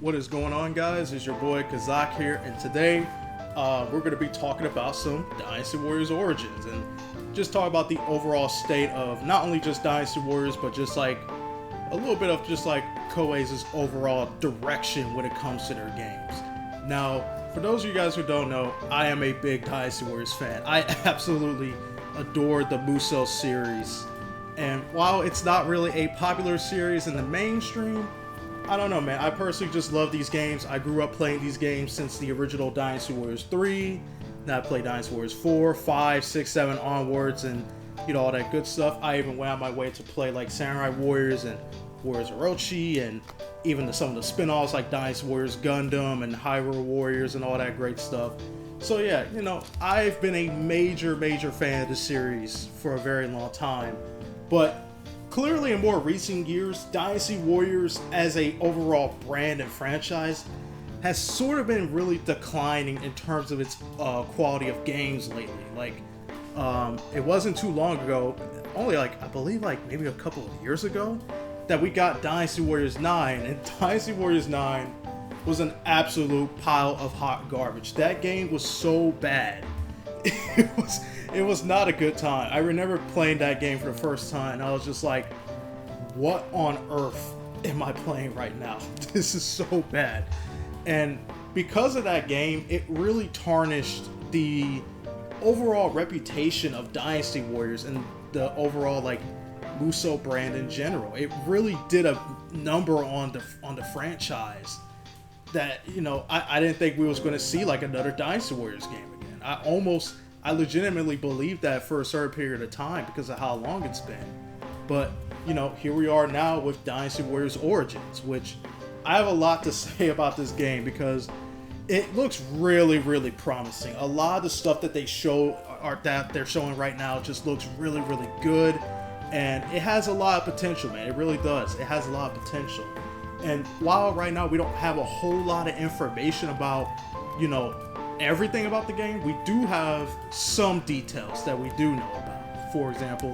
What is going on, guys? It's your boy Kazak here, and today we're going to be talking about some Dynasty Warriors origins and just talk about the overall state of not only just Dynasty Warriors, but just like a little bit of just like Koei's overall direction when it comes to their games. Now, for those of you guys who don't know, I am a big Dynasty Warriors fan. I absolutely adore the Musou series, and while it's not really a popular series in the mainstream, I don't know, man. I personally just love these games. I grew up playing these games since the original Dynasty Warriors 3. Then I played Dynasty Warriors 4, 5, 6, 7 onwards, and all that good stuff. I even went out my way to play like Samurai Warriors and Warriors Orochi, and even some of the spin-offs like Dynasty Warriors Gundam and Hyrule Warriors and all that great stuff. So yeah, I've been a major fan of the series for a very long time. But clearly, in more recent years, Dynasty Warriors as a overall brand and franchise has sort of been really declining in terms of its quality of games lately. Like, it wasn't too long ago, only I believe maybe a couple of years ago, that we got Dynasty Warriors 9, and Dynasty Warriors 9 was an absolute pile of hot garbage. That game was so bad. It was not a good time. I remember playing that game for the first time, and I was just like, what on earth am I playing right now? This is so bad. And because of that game, it really tarnished the overall reputation of Dynasty Warriors and the overall Musou brand in general. It really did a number on the franchise that I didn't think we was going to see another Dynasty Warriors game again. I legitimately believed that for a certain period of time because of how long it's been. But, here we are now with Dynasty Warriors Origins, which I have a lot to say about this game because it looks really promising. A lot of the stuff that they show or that they're showing right now just looks really good, and it has a lot of potential, man. It really does. It has a lot of potential. And while right now we don't have a whole lot of information about, everything about the game, we do have some details that we do know about. For example,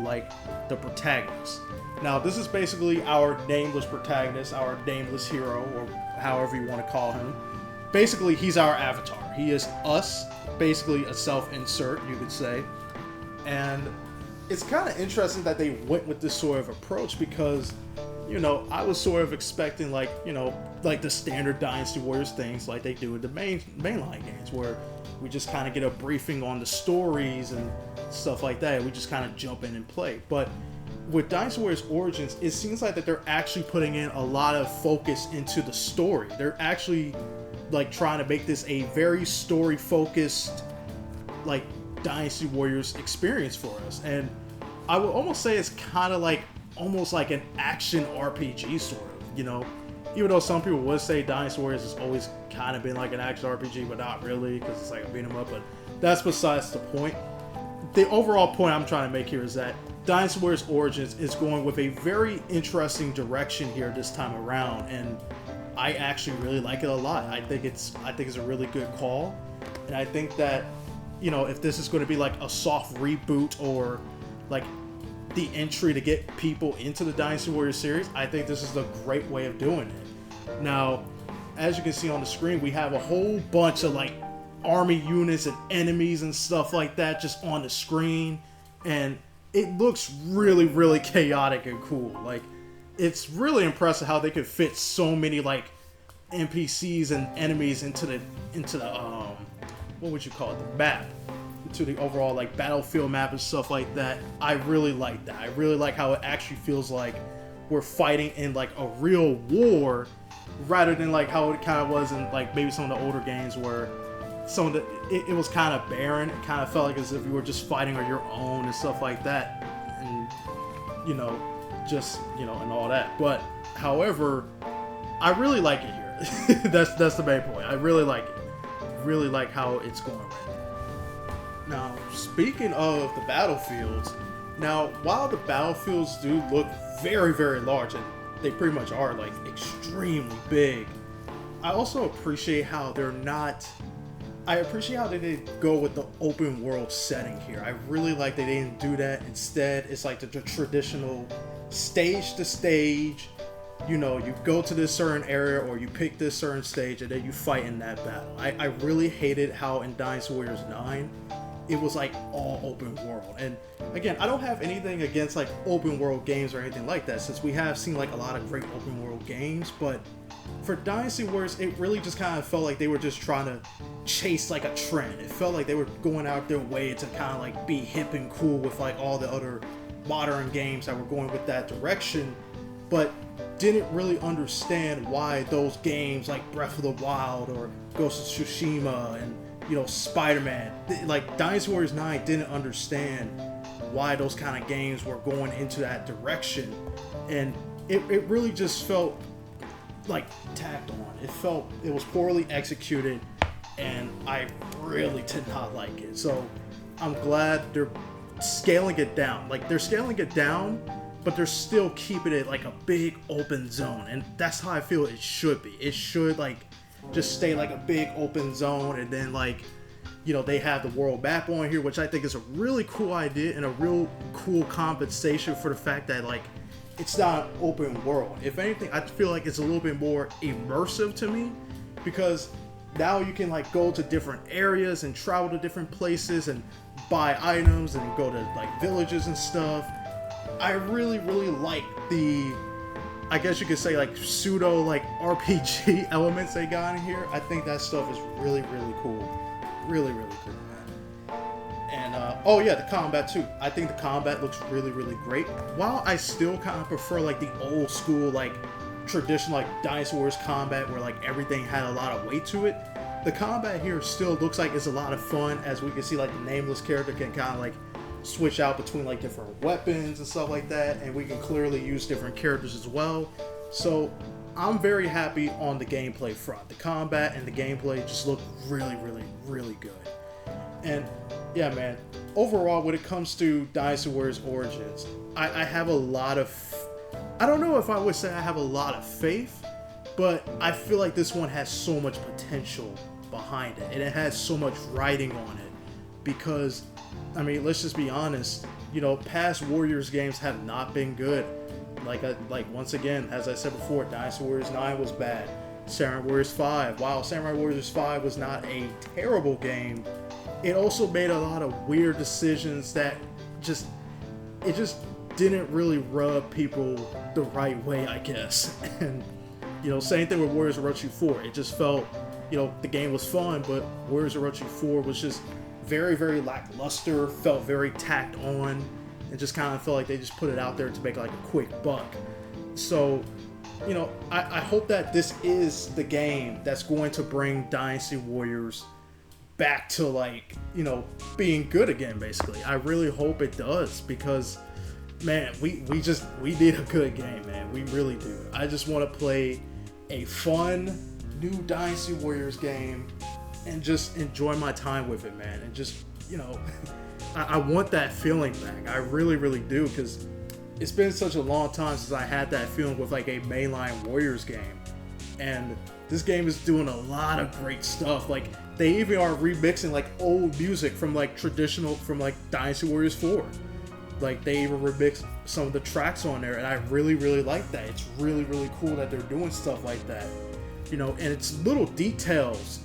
the protagonist. Now, this is basically our nameless protagonist, our nameless hero, or however you want to call him. Basically, he's our avatar. He is us, basically a self-insert, you could say. And it's kind of interesting that they went with this sort of approach because, I was sort of expecting the standard Dynasty Warriors things like they do in the mainline games, where we just kind of get a briefing on the stories and stuff like that. We just kind of jump in and play. But with Dynasty Warriors Origins, it seems like that they're actually putting in a lot of focus into the story. They're actually trying to make this a very story-focused Dynasty Warriors experience for us. And I would almost say it's kind of almost like an action RPG sort of, even though some people would say Dynasty Warriors has always kind of been like an action RPG, but not really, because it's like a beat 'em up, but that's besides the point. The overall point I'm trying to make here is that Dynasty Warriors Origins is going with a very interesting direction here this time around, and I actually really like it a lot. I think it's a really good call, and I think that, if this is going to be a soft reboot or the entry to get people into the Dynasty Warriors series, I think this is a great way of doing it. Now, as you can see on the screen, we have a whole bunch of army units and enemies and stuff like that just on the screen, and it looks really chaotic and cool. It's really impressive how they could fit so many NPCs and enemies into the what would you call it, the map, to the overall battlefield map and stuff like that. I really like that. I really like how it actually feels like we're fighting in a real war, rather than how it kind of was in maybe some of the older games where some of it was kind of barren. It kind of felt as if you were just fighting on your own and stuff like that, and and all that. But however, I really like it here. that's the main point. I really like it. Really like how it's going right now. Now, speaking of the battlefields, while the battlefields do look very large, and they pretty much are extremely big, I also appreciate how they're not. I appreciate how they didn't go with the open world setting here. I really like they didn't do that. Instead, it's the traditional stage to stage, you know, you go to this certain area or you pick this certain stage and then you fight in that battle. I really hated how in Dynasty Warriors 9 it was like all open world. And again, I don't have anything against like open world games or anything like that, since we have seen like a lot of great open world games, but for Dynasty Warriors, it really just kind of felt like they were just trying to chase like a trend. It felt like they were going out their way to kind of like be hip and cool with like all the other modern games that were going with that direction, but didn't really understand why those games like Breath of the Wild or Ghost of Tsushima and, you know, Spider-Man, like Dynasty Warriors 9 didn't understand why those kind of games were going into that direction. And it really just felt like tacked on. It was poorly executed, and I really did not like it. So I'm glad they're scaling it down. Like, they're scaling it down, but they're still keeping it like a big open zone, and that's how I feel it should be. It should like just stay like a big open zone, and then like, you know, they have the world map on here, which I think is a really cool idea and a real cool compensation for the fact that like it's not open world. If anything, I feel like it's a little bit more immersive to me, because now you can like go to different areas and travel to different places and buy items and go to like villages and stuff. I really like the, I guess you could say like pseudo like RPG elements they got in here. I think that stuff is really cool. Really cool, man. And oh yeah, the combat too. I think the combat looks really great. While I still kind of prefer like the old school like traditional like Dynasty Warriors combat where like everything had a lot of weight to it, the combat here still looks like it's a lot of fun, as we can see like the nameless character can kind of like switch out between like different weapons and stuff like that, and we can clearly use different characters as well. So I'm very happy on the gameplay front. The combat and the gameplay just look really good. And yeah, man, overall when it comes to Dynasty Warriors Origins, I have a lot of, I don't know if I would say I have a lot of faith, but I feel like this one has so much potential behind it, and it has so much writing on it, because I mean, let's just be honest, you know, past Warriors games have not been good. Like once again, as I said before, Dynasty Warriors 9 was bad. Samurai Warriors 5, while Samurai Warriors 5 was not a terrible game, it also made a lot of weird decisions that just didn't really rub people the right way, I guess. And you know, same thing with Warriors Orochi 4. It just felt, you know, the game was fun, but Warriors Orochi 4 was just very lackluster, felt very tacked on, and just kind of felt like they just put it out there to make like a quick buck. So, you know, I hope that this is the game that's going to bring Dynasty Warriors back to like, you know, being good again, basically. I really hope it does, because man, we need a good game, man. We really do. I just want to play a fun new Dynasty Warriors game and just enjoy my time with it, man. And just, you know, I want that feeling back. I really do, because it's been such a long time since I had that feeling with like a mainline Warriors game. And this game is doing a lot of great stuff. Like, they even are remixing like old music from like traditional, from like Dynasty Warriors 4. Like, they even remixed some of the tracks on there, and I really like that. It's really cool that they're doing stuff like that. You know, and it's little details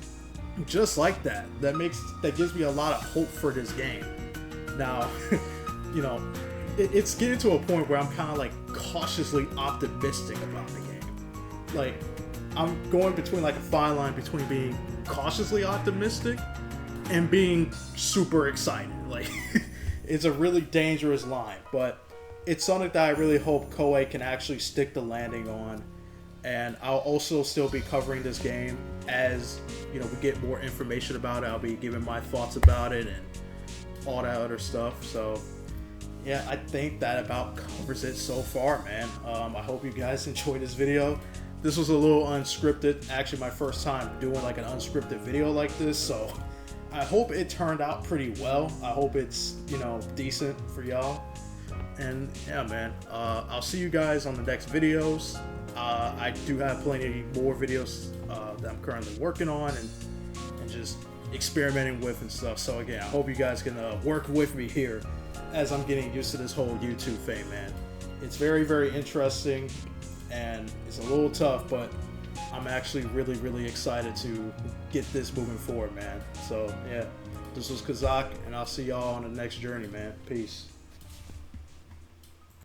just like that that gives me a lot of hope for this game. Now, you know, it's getting to a point where I'm kind of like cautiously optimistic about the game. Like, I'm going between like a fine line between being cautiously optimistic and being super excited. Like, it's a really dangerous line, but it's something that I really hope Koei can actually stick the landing on. And I'll also still be covering this game as, you know, we get more information about it. I'll be giving my thoughts about it and all that other stuff. So yeah, I think that about covers it so far, man. I hope you guys enjoyed this video. This was a little unscripted. Actually, my first time doing like an unscripted video like this, so I hope it turned out pretty well. I hope it's, you know, decent for y'all. And yeah, man, I'll see you guys on the next videos. I do have plenty more videos that I'm currently working on and just experimenting with and stuff. So again, I hope you guys can work with me here as I'm getting used to this whole YouTube fame, man. It's very interesting, and it's a little tough, but I'm actually really, really excited to get this moving forward, man. So yeah, this was Kazak, and I'll see y'all on the next journey, man. Peace.